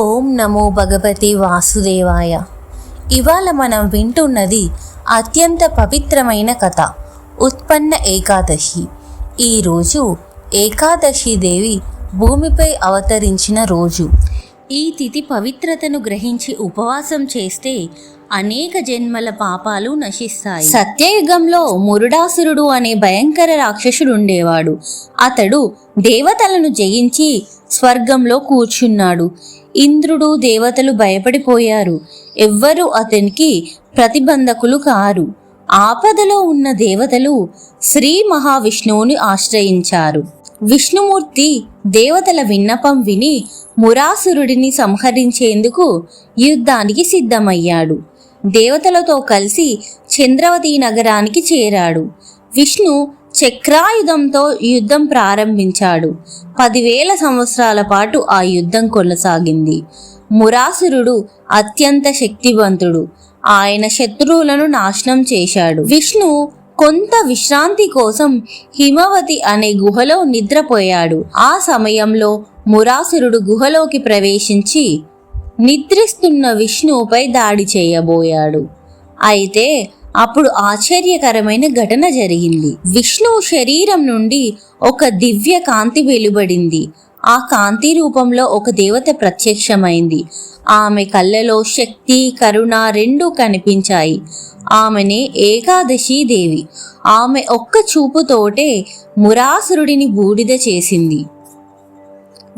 ఓం నమో భగవతే వాసుదేవాయ. ఇవాళ మనం వింటున్నది అత్యంత పవిత్రమైన కథ, ఉత్పన్న ఏకాదశి. ఈరోజు ఏకాదశి దేవి భూమిపై అవతరించిన రోజు. ఈ తిథి పవిత్రతను గ్రహించి ఉపవాసం చేస్తే అనేక జన్మల పాపాలు నశిస్తాయి. సత్యయుగంలో మురుడాసురుడు అనే భయంకర రాక్షసుడు ఉండేవాడు. అతడు దేవతలను జయించి స్వర్గంలో కూర్చున్నాడు. ఇంద్రుడు, దేవతలు భయపడిపోయారు. ఎవ్వరూ అతనికి ప్రతిబంధకులు కారు. ఆపదలో ఉన్న దేవతలు శ్రీ మహావిష్ణువుని ఆశ్రయించారు. విష్ణుమూర్తి దేవతల విన్నపం విని మురాసురుడిని సంహరించేందుకు యుద్ధానికి సిద్ధమయ్యాడు. దేవతలతో కలిసి చంద్రవతి నగరానికి చేరాడు. విష్ణు చక్రాయుధంతో యుద్ధం ప్రారంభించాడు. 10,000 సంవత్సరాల పాటు ఆ యుద్ధం కొనసాగింది. మురాసురుడు అత్యంత శక్తివంతుడు. ఆయన శత్రువులను నాశనం చేశాడు. విష్ణు కొంత విశ్రాంతి కోసం హిమవతి అనే గుహలో నిద్రపోయాడు. ఆ సమయంలో మురాసురుడు గుహలోకి ప్రవేశించి నిద్రిస్తున్న విష్ణువుపై దాడి చేయబోయాడు. అయితే అప్పుడు ఆశ్చర్యకరమైన ఘటన జరిగింది. విష్ణువు శరీరం నుండి ఒక దివ్య కాంతి వెలువడింది. ఆ కాంతి రూపంలో ఒక దేవత ప్రత్యక్షమైంది. ఆమె కళ్ళలో శక్తి, కరుణ రెండూ కనిపించాయి. ఆమెనే ఏకాదశి దేవి. ఆమె ఒక్క చూపుతోటే మురాసురుడిని బూడిద చేసింది.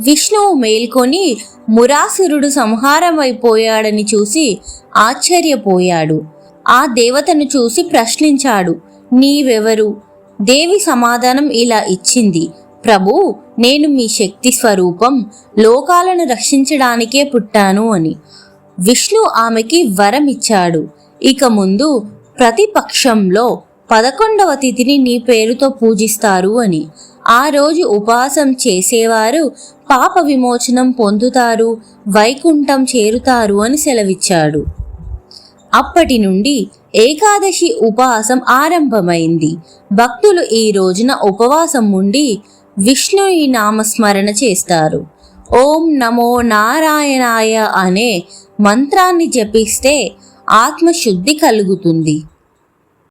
విష్ణువు మేల్కొని మురాసురుడు సంహారమైపోయాడని చూసి ఆశ్చర్యపోయాడు. ఆ దేవతను చూసి ప్రశ్నించాడు, నీవెవరు? దేవి సమాధానం ఇలా ఇచ్చింది, ప్రభు, నేను మీ శక్తి స్వరూపం, లోకాలను రక్షించడానికే పుట్టాను అని. విష్ణు ఆమెకి వరం ఇచ్చాడు. ఇక ముందు ప్రతిపక్షంలో 11వ తిథిని నీ పేరుతో పూజిస్తారు అని. ఆ రోజు ఉపవాసం చేసేవారు పాప విమోచనం పొందుతారు, వైకుంఠం చేరుతారు అని సెలవిచ్చాడు. అప్పటి నుండి ఏకాదశి ఉపవాసం ఆరంభమైంది. భక్తులు ఈ రోజున ఉపవాసం ఉండి విష్ణుని నామస్మరణ చేస్తారు. ఓం నమో నారాయణాయ అనే మంత్రాన్ని జపిస్తే ఆత్మశుద్ధి కలుగుతుంది.